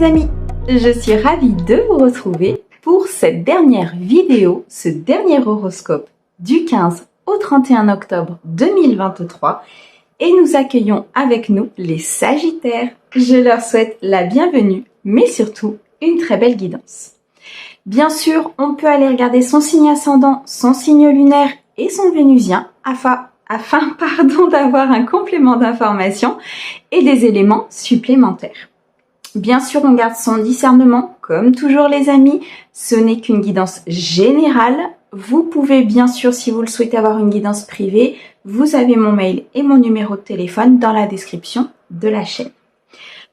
mes amis, je suis ravie de vous retrouver pour cette dernière vidéo, ce dernier horoscope du 15 au 31 octobre 2023 et nous accueillons avec nous les Sagittaires. Je leur souhaite la bienvenue mais surtout une très belle guidance. Bien sûr, on peut aller regarder son signe ascendant, son signe lunaire et son vénusien afin d'avoir un complément d'information et des éléments supplémentaires. Bien sûr, on garde son discernement, comme toujours les amis, ce n'est qu'une guidance générale. Vous pouvez bien sûr, si vous le souhaitez avoir une guidance privée, vous avez mon mail et mon numéro de téléphone dans la description de la chaîne.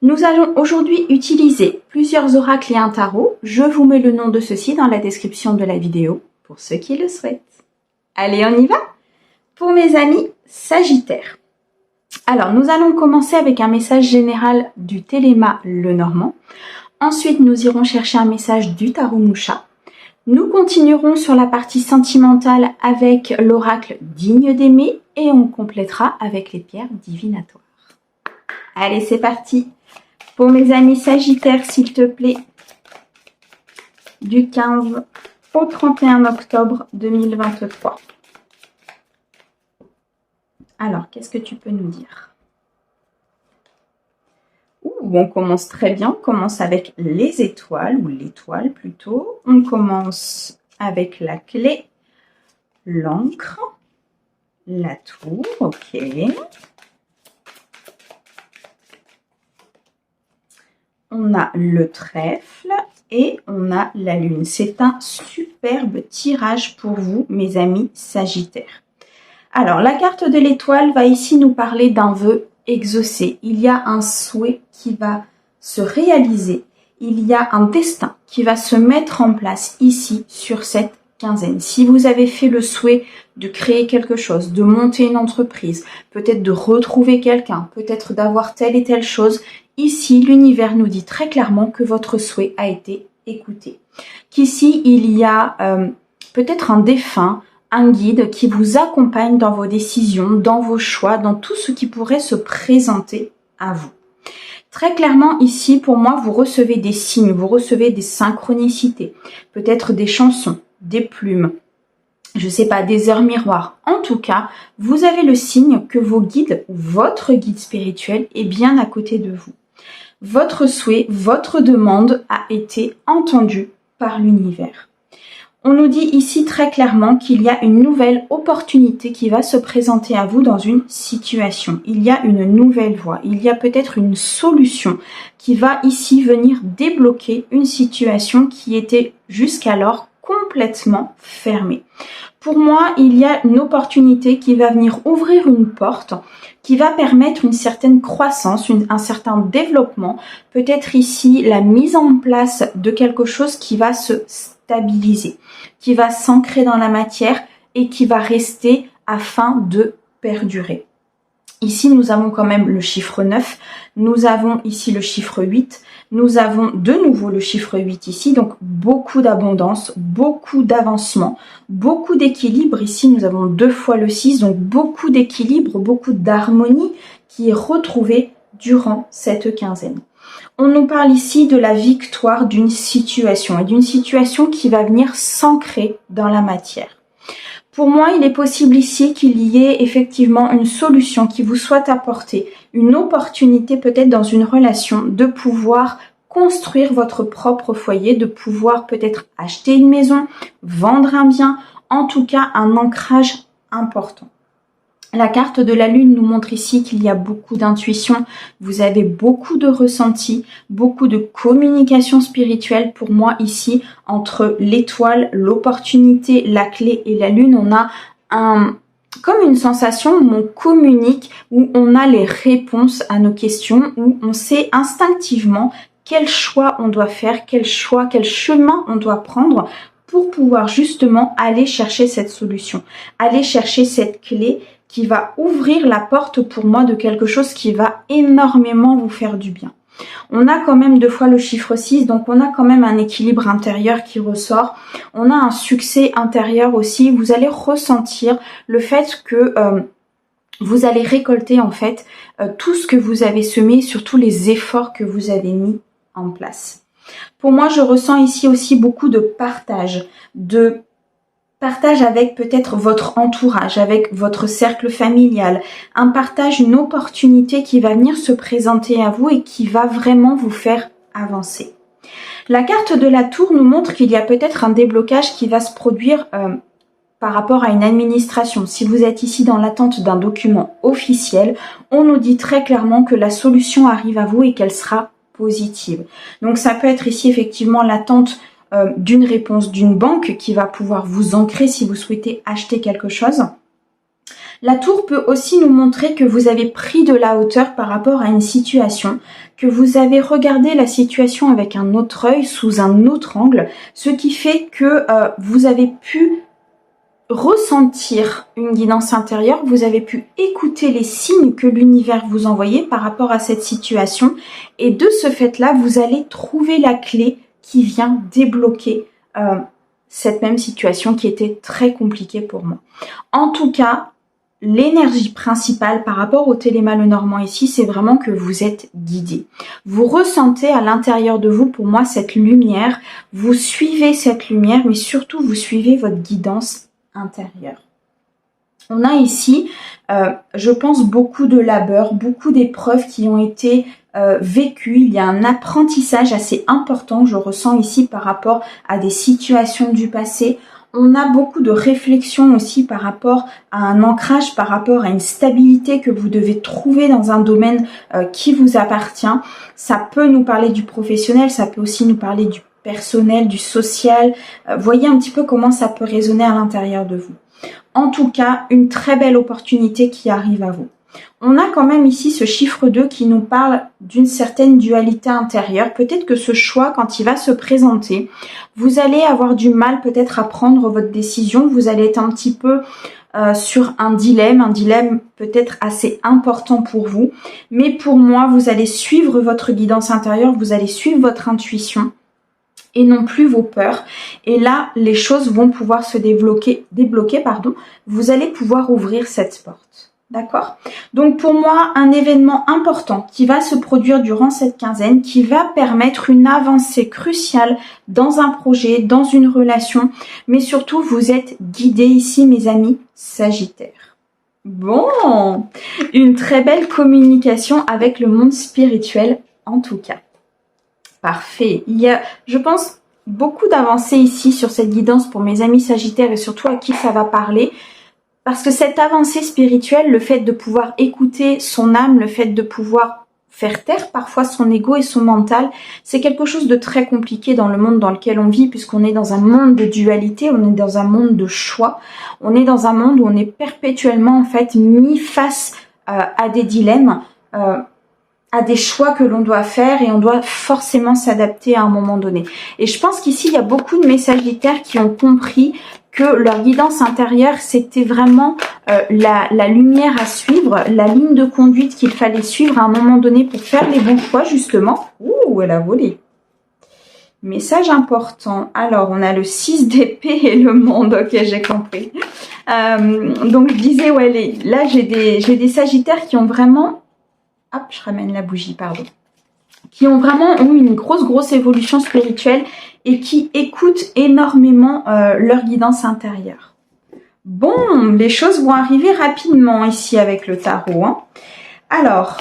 Nous allons aujourd'hui utiliser plusieurs oracles et un tarot. Je vous mets le nom de ceux-ci dans la description de la vidéo pour ceux qui le souhaitent. Allez, on y va? Pour mes amis Sagittaires. Alors, nous allons commencer avec un message général du Téléma Lenormand. Ensuite, nous irons chercher un message du Tarot Moucha. Nous continuerons sur la partie sentimentale avec l'oracle Digne d'aimer et on complétera avec les pierres divinatoires. Allez, c'est parti. Pour mes amis Sagittaires, s'il te plaît, du 15 au 31 octobre 2023. Alors, qu'est-ce que tu peux nous dire? On commence très bien. On commence avec les étoiles, ou l'étoile plutôt. On commence avec la clé, l'encre, la tour, ok. On a le trèfle et on a la lune. C'est un superbe tirage pour vous, mes amis Sagittaires. Alors, la carte de l'étoile va ici nous parler d'un vœu exaucé. Il y a un souhait qui va se réaliser. Il y a un destin qui va se mettre en place ici sur cette quinzaine. Si vous avez fait le souhait de créer quelque chose, de monter une entreprise, peut-être de retrouver quelqu'un, peut-être d'avoir telle et telle chose, ici, l'univers nous dit très clairement que votre souhait a été écouté. Qu'ici, il y a peut-être un défunt, un guide qui vous accompagne dans vos décisions, dans vos choix, dans tout ce qui pourrait se présenter à vous. Très clairement, ici, pour moi, vous recevez des signes, vous recevez des synchronicités, peut-être des chansons, des plumes, je sais pas, des heures miroirs. En tout cas, vous avez le signe que vos guides, ou votre guide spirituel, est bien à côté de vous. Votre souhait, votre demande a été entendue par l'univers. On nous dit ici très clairement qu'il y a une nouvelle opportunité qui va se présenter à vous dans une situation. Il y a une nouvelle voie, il y a peut-être une solution qui va ici venir débloquer une situation qui était jusqu'alors complètement fermée. Pour moi, il y a une opportunité qui va venir ouvrir une porte, qui va permettre une certaine croissance, un certain développement, peut-être ici la mise en place de quelque chose qui va se stabiliser, qui va s'ancrer dans la matière et qui va rester afin de perdurer. Ici, nous avons quand même le chiffre 9, nous avons ici le chiffre 8, nous avons de nouveau le chiffre 8 ici, donc beaucoup d'abondance, beaucoup d'avancement, beaucoup d'équilibre. Ici, nous avons 2 fois le 6, donc beaucoup d'équilibre, beaucoup d'harmonie qui est retrouvée durant cette quinzaine. On nous parle ici de la victoire d'une situation et d'une situation qui va venir s'ancrer dans la matière. Pour moi, il est possible ici qu'il y ait effectivement une solution qui vous soit apportée, une opportunité peut-être dans une relation de pouvoir construire votre propre foyer, de pouvoir peut-être acheter une maison, vendre un bien, en tout cas un ancrage important. La carte de la lune nous montre ici qu'il y a beaucoup d'intuition, vous avez beaucoup de ressentis, beaucoup de communication spirituelle. Pour moi ici, entre l'étoile, l'opportunité, la clé et la lune, on a comme une sensation où on communique, où on a les réponses à nos questions, où on sait instinctivement quel choix on doit faire, quel chemin on doit prendre pour pouvoir justement aller chercher cette solution, aller chercher cette clé qui va ouvrir la porte pour moi de quelque chose qui va énormément vous faire du bien. On a quand même 2 fois le chiffre 6, donc on a quand même un équilibre intérieur qui ressort. On a un succès intérieur aussi. Vous allez ressentir le fait que vous allez récolter en fait tout ce que vous avez semé, surtout les efforts que vous avez mis en place. Pour moi, je ressens ici aussi beaucoup de partage avec peut-être votre entourage, avec votre cercle familial, un partage, une opportunité qui va venir se présenter à vous et qui va vraiment vous faire avancer. La carte de la tour nous montre qu'il y a peut-être un déblocage qui va se produire par rapport à une administration. Si vous êtes ici dans l'attente d'un document officiel, on nous dit très clairement que la solution arrive à vous et qu'elle sera positive. Donc ça peut être ici effectivement l'attente d'une réponse d'une banque qui va pouvoir vous ancrer si vous souhaitez acheter quelque chose. La tour peut aussi nous montrer que vous avez pris de la hauteur par rapport à une situation, que vous avez regardé la situation avec un autre œil, sous un autre angle, ce qui fait que vous avez pu ressentir une guidance intérieure, vous avez pu écouter les signes que l'univers vous envoyait par rapport à cette situation et de ce fait-là, vous allez trouver la clé qui vient débloquer cette même situation qui était très compliquée pour moi. En tout cas, l'énergie principale par rapport au Télémalle-Normand ici, c'est vraiment que vous êtes guidé. Vous ressentez à l'intérieur de vous, pour moi, cette lumière. Vous suivez cette lumière, mais surtout, vous suivez votre guidance intérieure. On a ici, je pense, beaucoup de labeur, beaucoup d'épreuves qui ont été vécues. Il y a un apprentissage assez important, je ressens ici par rapport à des situations du passé. On a beaucoup de réflexions aussi par rapport à un ancrage, par rapport à une stabilité que vous devez trouver dans un domaine qui vous appartient. Ça peut nous parler du professionnel, ça peut aussi nous parler du personnel, du social. Voyez un petit peu comment ça peut résonner à l'intérieur de vous. En tout cas, une très belle opportunité qui arrive à vous. On a quand même ici ce chiffre 2 qui nous parle d'une certaine dualité intérieure. Peut-être que ce choix, quand il va se présenter, vous allez avoir du mal peut-être à prendre votre décision. Vous allez être un petit peu sur un dilemme peut-être assez important pour vous. Mais pour moi, vous allez suivre votre guidance intérieure, vous allez suivre votre intuition et non plus vos peurs. Et là, les choses vont pouvoir se débloquer. Vous allez pouvoir ouvrir cette porte. D'accord? Donc pour moi, un événement important qui va se produire durant cette quinzaine, qui va permettre une avancée cruciale dans un projet, dans une relation, mais surtout vous êtes guidés ici, mes amis Sagittaires. Bon, une très belle communication avec le monde spirituel en tout cas. Parfait. Il y a, je pense, beaucoup d'avancées ici sur cette guidance pour mes amis Sagittaires et surtout à qui ça va parler. Parce que cette avancée spirituelle, le fait de pouvoir écouter son âme, le fait de pouvoir faire taire parfois son ego et son mental, c'est quelque chose de très compliqué dans le monde dans lequel on vit, puisqu'on est dans un monde de dualité, on est dans un monde de choix, on est dans un monde où on est perpétuellement en fait mis face à des dilemmes, à des choix que l'on doit faire et on doit forcément s'adapter à un moment donné. Et je pense qu'ici, il y a beaucoup de Sagittaires qui ont compris que leur guidance intérieure, c'était vraiment la lumière à suivre, la ligne de conduite qu'il fallait suivre à un moment donné pour faire les bons choix, justement. Ouh, elle a volé. Message important. Alors, on a le 6 d'épée et le monde. Ok, j'ai compris. Donc, je disais, ouais, là, j'ai des Sagittaires qui ont vraiment... Hop, je ramène la bougie, pardon. Qui ont vraiment eu une grosse évolution spirituelle et qui écoutent énormément leur guidance intérieure. Bon, les choses vont arriver rapidement ici avec le tarot. Hein. Alors,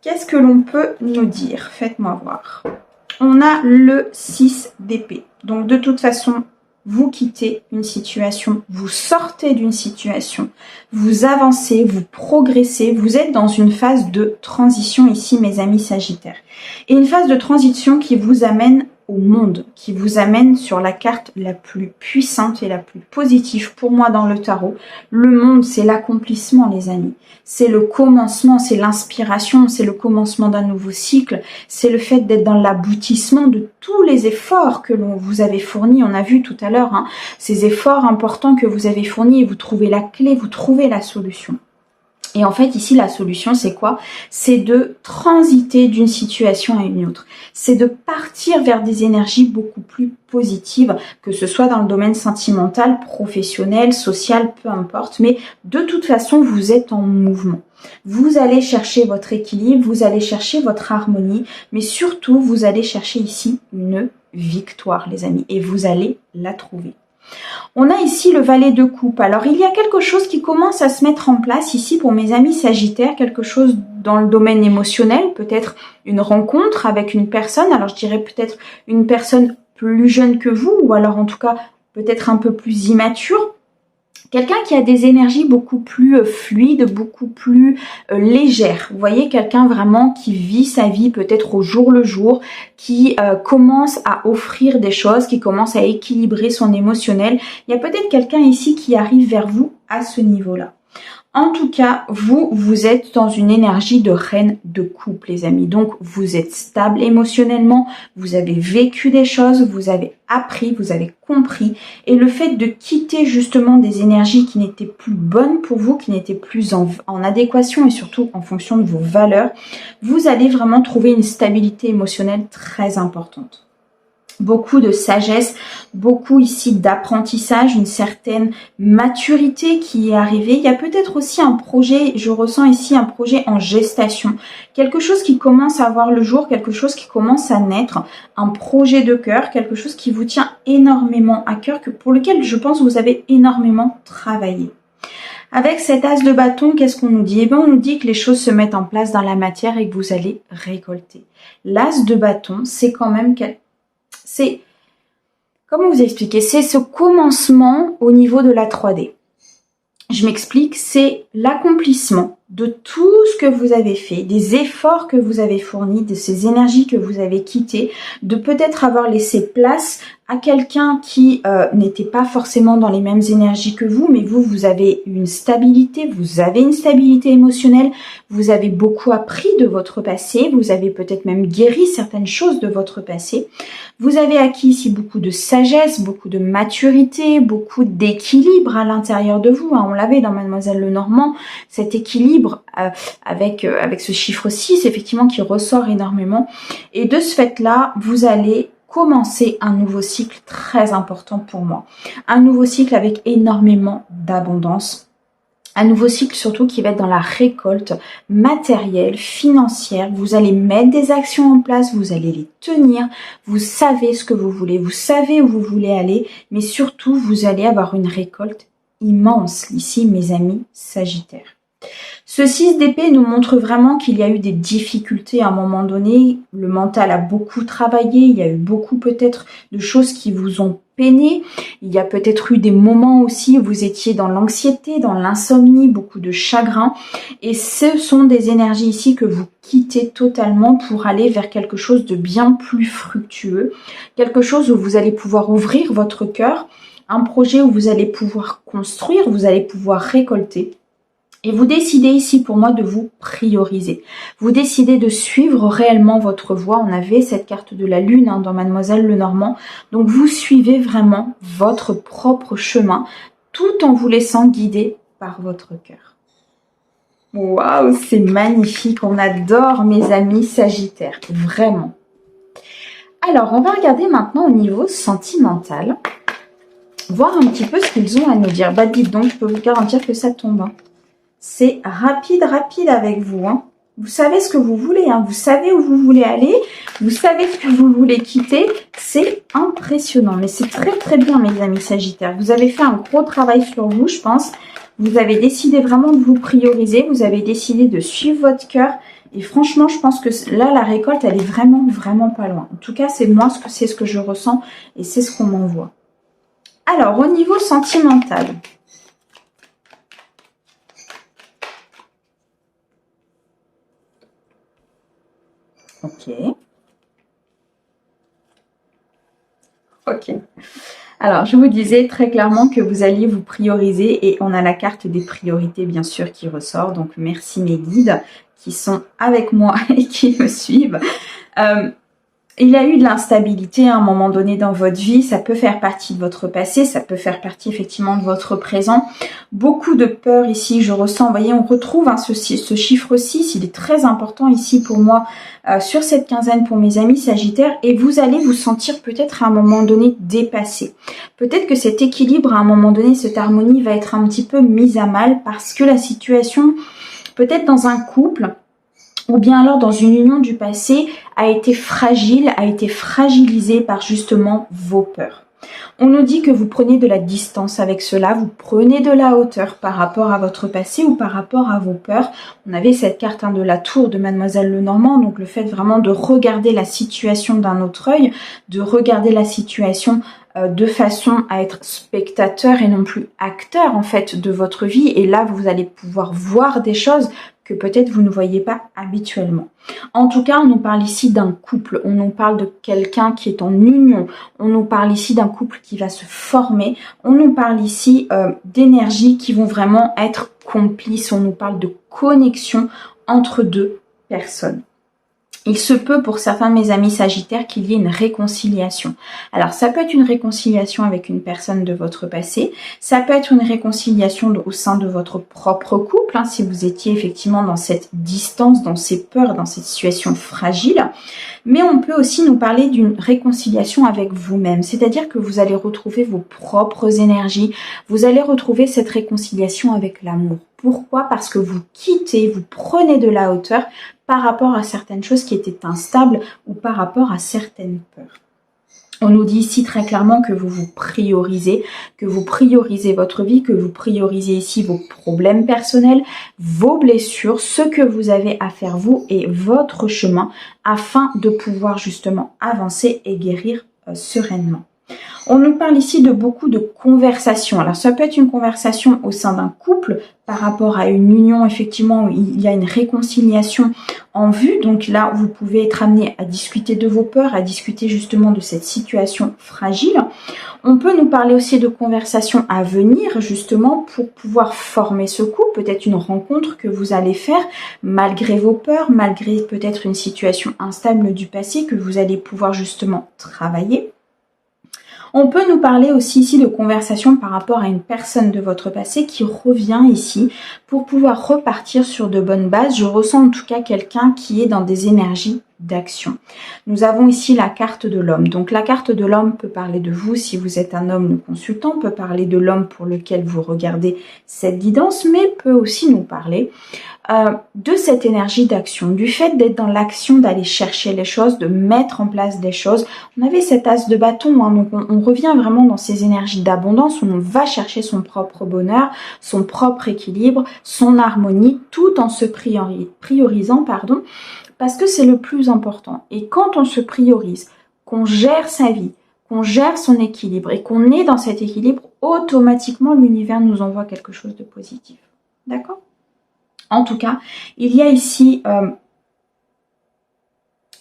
qu'est-ce que l'on peut nous dire? Faites-moi voir. On a le 6 d'épée. Donc, de toute façon, vous quittez une situation, vous sortez d'une situation, vous avancez, vous progressez, vous êtes dans une phase de transition ici, mes amis Sagittaires. Et une phase de transition qui vous amène au monde, qui vous amène sur la carte la plus puissante et la plus positive pour moi dans le tarot. Le monde, c'est l'accomplissement, les amis. C'est le commencement, c'est l'inspiration, c'est le commencement d'un nouveau cycle. C'est le fait d'être dans l'aboutissement de tous les efforts que vous avez fournis. On a vu tout à l'heure, hein, ces efforts importants que vous avez fournis et vous trouvez la clé, vous trouvez la solution. Et en fait, ici, la solution, c'est quoi? C'est de transiter d'une situation à une autre. C'est de partir vers des énergies beaucoup plus positives, que ce soit dans le domaine sentimental, professionnel, social, peu importe. Mais de toute façon, vous êtes en mouvement. Vous allez chercher votre équilibre, vous allez chercher votre harmonie, mais surtout, vous allez chercher ici une victoire, les amis. Et vous allez la trouver. On a ici le valet de coupe. Alors, il y a quelque chose qui commence à se mettre en place ici pour mes amis sagittaires, quelque chose dans le domaine émotionnel, peut-être une rencontre avec une personne. Alors, je dirais peut-être une personne plus jeune que vous, ou alors en tout cas peut-être un peu plus immature. Quelqu'un qui a des énergies beaucoup plus fluides, beaucoup plus légères. Vous voyez, quelqu'un vraiment qui vit sa vie peut-être au jour le jour, qui commence à offrir des choses, qui commence à équilibrer son émotionnel. Il y a peut-être quelqu'un ici qui arrive vers vous à ce niveau-là. En tout cas, vous êtes dans une énergie de reine de coupe, les amis. Donc, vous êtes stable émotionnellement, vous avez vécu des choses, vous avez appris, vous avez compris. Et le fait de quitter justement des énergies qui n'étaient plus bonnes pour vous, qui n'étaient plus en adéquation et surtout en fonction de vos valeurs, vous allez vraiment trouver une stabilité émotionnelle très importante. Beaucoup de sagesse, beaucoup ici d'apprentissage, une certaine maturité qui est arrivée. Il y a peut-être aussi un projet, je ressens ici un projet en gestation. Quelque chose qui commence à voir le jour, quelque chose qui commence à naître, un projet de cœur, quelque chose qui vous tient énormément à cœur, pour lequel je pense que vous avez énormément travaillé. Avec cet as de bâton, qu'est-ce qu'on nous dit? Eh bien, on nous dit que les choses se mettent en place dans la matière et que vous allez récolter. L'as de bâton, c'est quand même... comment vous expliquer? C'est ce commencement au niveau de la 3D. Je m'explique, c'est l'accomplissement de tout ce que vous avez fait, des efforts que vous avez fournis, de ces énergies que vous avez quittées, de peut-être avoir laissé place à quelqu'un qui n'était pas forcément dans les mêmes énergies que vous, mais vous avez une stabilité, vous avez une stabilité émotionnelle, vous avez beaucoup appris de votre passé, vous avez peut-être même guéri certaines choses de votre passé. Vous avez acquis ici beaucoup de sagesse, beaucoup de maturité, beaucoup d'équilibre à l'intérieur de vous. On l'avait dans Mademoiselle Lenormand, cet équilibre avec ce chiffre 6, effectivement, qui ressort énormément. Et de ce fait-là, vous allez commencer un nouveau cycle très important pour moi. Un nouveau cycle avec énormément d'abondance. Un nouveau cycle surtout qui va être dans la récolte matérielle, financière. Vous allez mettre des actions en place, vous allez les tenir. Vous savez ce que vous voulez, vous savez où vous voulez aller. Mais surtout, vous allez avoir une récolte immense ici, mes amis Sagittaires. Ce 6 d'épée nous montre vraiment qu'il y a eu des difficultés à un moment donné. Le mental a beaucoup travaillé, il y a eu beaucoup peut-être de choses qui vous ont peiné. Il y a peut-être eu des moments aussi où vous étiez dans l'anxiété, dans l'insomnie, beaucoup de chagrin. Et ce sont des énergies ici que vous quittez totalement pour aller vers quelque chose de bien plus fructueux. Quelque chose où vous allez pouvoir ouvrir votre cœur. Un projet où vous allez pouvoir construire, vous allez pouvoir récolter. Et vous décidez ici pour moi de vous prioriser. Vous décidez de suivre réellement votre voie. On avait cette carte de la lune dans Mademoiselle Lenormand. Donc vous suivez vraiment votre propre chemin tout en vous laissant guider par votre cœur. Waouh, c'est magnifique. On adore mes amis Sagittaires. Vraiment. Alors, on va regarder maintenant au niveau sentimental. Voir un petit peu ce qu'ils ont à nous dire. Bah dites donc, je peux vous garantir que ça tombe. C'est rapide avec vous. Vous savez ce que vous voulez, vous savez où vous voulez aller, vous savez ce que vous voulez quitter. C'est impressionnant, mais c'est très bien, mes amis Sagittaires. Vous avez fait un gros travail sur vous, je pense. Vous avez décidé vraiment de vous prioriser, vous avez décidé de suivre votre cœur. Et franchement, je pense que là, la récolte, elle est vraiment pas loin. En tout cas, c'est moi, c'est ce que je ressens et c'est ce qu'on m'envoie. Alors, au niveau sentimental... Ok. Alors, je vous disais très clairement que vous alliez vous prioriser et on a la carte des priorités, bien sûr, qui ressort. Donc, merci mes guides qui sont avec moi et qui me suivent. Il y a eu de l'instabilité à un moment donné dans votre vie, ça peut faire partie de votre passé, ça peut faire partie effectivement de votre présent. Beaucoup de peur ici, je ressens, vous voyez, on retrouve ce chiffre 6, il est très important ici pour moi sur cette quinzaine pour mes amis Sagittaires, et vous allez vous sentir peut-être à un moment donné dépassé. Peut-être que cet équilibre à un moment donné, cette harmonie va être un petit peu mise à mal parce que la situation, peut-être dans un couple, ou bien alors dans une union du passé, a été fragile, a été fragilisée par justement vos peurs. On nous dit que vous prenez de la distance avec cela, vous prenez de la hauteur par rapport à votre passé ou par rapport à vos peurs. On avait cette carte de la tour de Mademoiselle Lenormand, donc le fait vraiment de regarder la situation d'un autre œil, de regarder la situation de façon à être spectateur et non plus acteur en fait de votre vie. Et là, vous allez pouvoir voir des choses que peut-être vous ne voyez pas habituellement. En tout cas, on nous parle ici d'un couple, on nous parle de quelqu'un qui est en union, on nous parle ici d'un couple qui va se former, on nous parle ici d'énergies qui vont vraiment être complices, on nous parle de connexion entre deux personnes. Il se peut pour certains de mes amis Sagittaires qu'il y ait une réconciliation. Alors ça peut être une réconciliation avec une personne de votre passé, ça peut être une réconciliation au sein de votre propre couple, si vous étiez effectivement dans cette distance, dans ces peurs, dans cette situation fragile. Mais on peut aussi nous parler d'une réconciliation avec vous-même, c'est-à-dire que vous allez retrouver vos propres énergies, vous allez retrouver cette réconciliation avec l'amour. Pourquoi? Parce que vous quittez, vous prenez de la hauteur par rapport à certaines choses qui étaient instables ou par rapport à certaines peurs. On nous dit ici très clairement que vous vous priorisez, que vous priorisez votre vie, que vous priorisez ici vos problèmes personnels, vos blessures, ce que vous avez à faire vous et votre chemin afin de pouvoir justement avancer et guérir sereinement. On nous parle ici de beaucoup de conversations. Alors ça peut être une conversation au sein d'un couple par rapport à une union, effectivement, où il y a une réconciliation en vue. Donc là, vous pouvez être amené à discuter de vos peurs, à discuter justement de cette situation fragile. On peut nous parler aussi de conversations à venir, justement, pour pouvoir former ce couple. Peut-être une rencontre que vous allez faire malgré vos peurs, malgré peut-être une situation instable du passé que vous allez pouvoir justement travailler. On peut nous parler aussi ici de conversation par rapport à une personne de votre passé qui revient ici pour pouvoir repartir sur de bonnes bases. Je ressens en tout cas quelqu'un qui est dans des énergies d'action. Nous avons ici la carte de l'homme. Donc la carte de l'homme peut parler de vous si vous êtes un homme, le consultant peut parler de l'homme pour lequel vous regardez cette guidance, mais peut aussi nous parler de cette énergie d'action, du fait d'être dans l'action, d'aller chercher les choses, de mettre en place des choses. On avait cet as de bâton, donc on revient vraiment dans ces énergies d'abondance où on va chercher son propre bonheur, son propre équilibre, son harmonie, tout en se priorisant, parce que c'est le plus important. Et quand on se priorise, qu'on gère sa vie, qu'on gère son équilibre et qu'on est dans cet équilibre, automatiquement l'univers nous envoie quelque chose de positif. D'accord ? En tout cas, il y a ici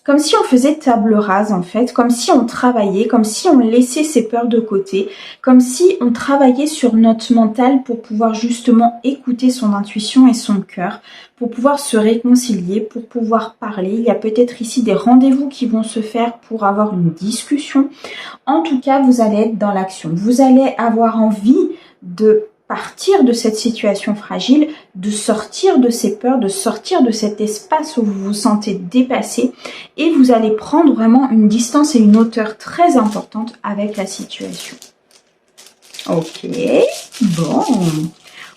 comme si on faisait table rase en fait, comme si on travaillait, comme si on laissait ses peurs de côté, comme si on travaillait sur notre mental pour pouvoir justement écouter son intuition et son cœur, pour pouvoir se réconcilier, pour pouvoir parler. Il y a peut-être ici des rendez-vous qui vont se faire pour avoir une discussion. En tout cas, vous allez être dans l'action. Vous allez avoir envie de partir de cette situation fragile, de sortir de ces peurs, de sortir de cet espace où vous vous sentez dépassé et vous allez prendre vraiment une distance et une hauteur très importante avec la situation. Ok, bon,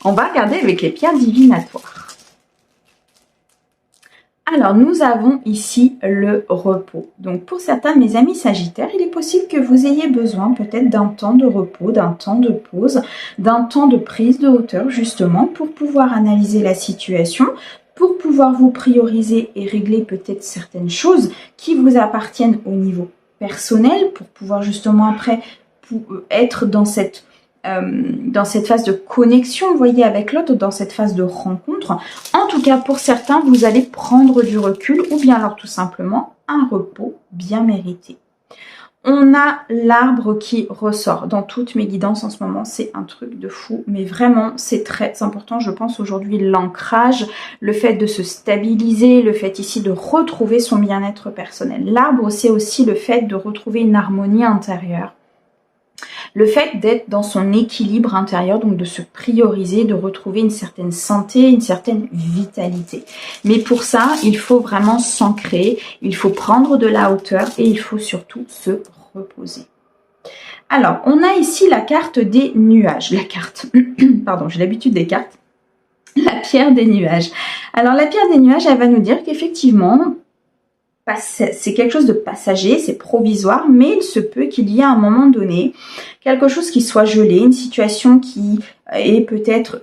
on va regarder avec les pierres divinatoires. Alors, nous avons ici le repos. Donc, pour certains de mes amis Sagittaires, il est possible que vous ayez besoin peut-être d'un temps de repos, d'un temps de pause, d'un temps de prise de hauteur, justement, pour pouvoir analyser la situation, pour pouvoir vous prioriser et régler peut-être certaines choses qui vous appartiennent au niveau personnel, pour pouvoir justement après être dans cette phase de connexion, vous voyez, avec l'autre, dans cette phase de rencontre. En tout cas, pour certains, vous allez prendre du recul ou bien alors tout simplement un repos bien mérité. On a l'arbre qui ressort dans toutes mes guidances en ce moment, c'est un truc de fou, mais vraiment c'est très important, je pense aujourd'hui, l'ancrage, le fait de se stabiliser, le fait ici de retrouver son bien-être personnel. L'arbre, c'est aussi le fait de retrouver une harmonie intérieure. Le fait d'être dans son équilibre intérieur, donc de se prioriser, de retrouver une certaine santé, une certaine vitalité. Mais pour ça, il faut vraiment s'ancrer, il faut prendre de la hauteur et il faut surtout se reposer. Alors, on a ici la carte des nuages. La carte, pardon, j'ai l'habitude des cartes. La pierre des nuages. Alors, la pierre des nuages, elle va nous dire qu'effectivement, c'est quelque chose de passager, c'est provisoire, mais il se peut qu'il y ait à un moment donné quelque chose qui soit gelé, une situation qui est peut-être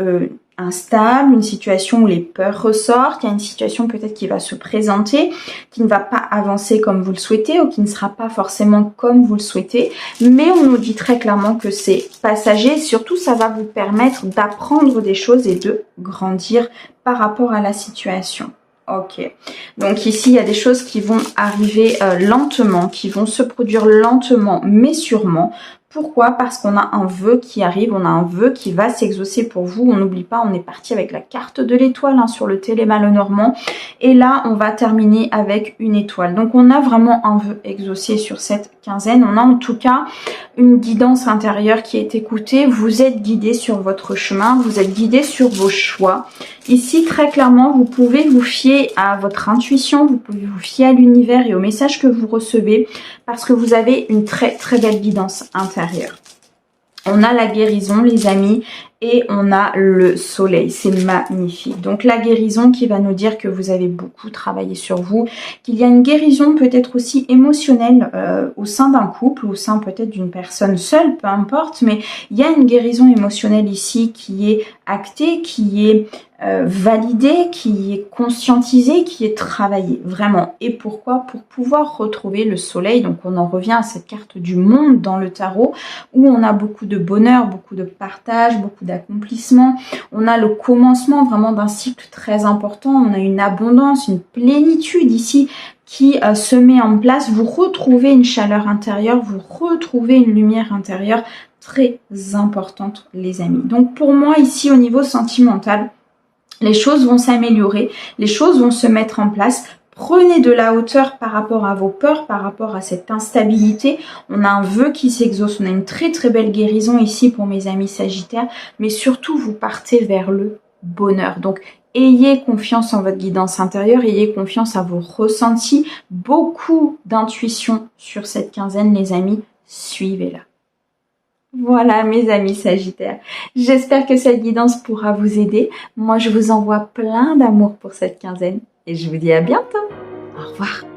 instable, une situation où les peurs ressortent, il y a une situation peut-être qui va se présenter, qui ne va pas avancer comme vous le souhaitez ou qui ne sera pas forcément comme vous le souhaitez, mais on nous dit très clairement que c'est passager, surtout ça va vous permettre d'apprendre des choses et de grandir par rapport à la situation. Ok, donc ici il y a des choses qui vont arriver lentement, qui vont se produire lentement mais sûrement. Pourquoi? Parce qu'on a un vœu qui arrive, on a un vœu qui va s'exaucer pour vous. On n'oublie pas, on est parti avec la carte de l'étoile sur le Téléma Lenormand. Et là, on va terminer avec une étoile. Donc, on a vraiment un vœu exaucé sur cette quinzaine. On a en tout cas une guidance intérieure qui est écoutée. Vous êtes guidé sur votre chemin, vous êtes guidé sur vos choix. Ici, très clairement, vous pouvez vous fier à votre intuition, vous pouvez vous fier à l'univers et aux messages que vous recevez parce que vous avez une très très belle guidance intérieure. On a la guérison, les amis, et on a le soleil. C'est magnifique. Donc la guérison qui va nous dire que vous avez beaucoup travaillé sur vous, qu'il y a une guérison peut-être aussi émotionnelle au sein d'un couple, au sein peut-être d'une personne seule, peu importe, mais il y a une guérison émotionnelle ici qui est actée, qui est validée, qui est conscientisée, qui est travaillée, vraiment. Et pourquoi? Pour pouvoir retrouver le soleil. Donc on en revient à cette carte du monde dans le tarot, où on a beaucoup de bonheur, beaucoup de partage, beaucoup d'accomplissement. On a le commencement vraiment d'un cycle très important. On a une abondance, une plénitude ici qui se met en place. Vous retrouvez une chaleur intérieure, vous retrouvez une lumière intérieure très importante, les amis. Donc pour moi ici au niveau sentimental, les choses vont s'améliorer, les choses vont se mettre en place. Prenez de la hauteur par rapport à vos peurs, par rapport à cette instabilité. On a un vœu qui s'exauce, on a une très très belle guérison ici pour mes amis sagittaires, mais surtout vous partez vers le bonheur. Donc ayez confiance en votre guidance intérieure, ayez confiance à vos ressentis, beaucoup d'intuition sur cette quinzaine les amis, suivez-la. Voilà mes amis sagittaires, j'espère que cette guidance pourra vous aider. Moi je vous envoie plein d'amour pour cette quinzaine et je vous dis à bientôt. Au revoir.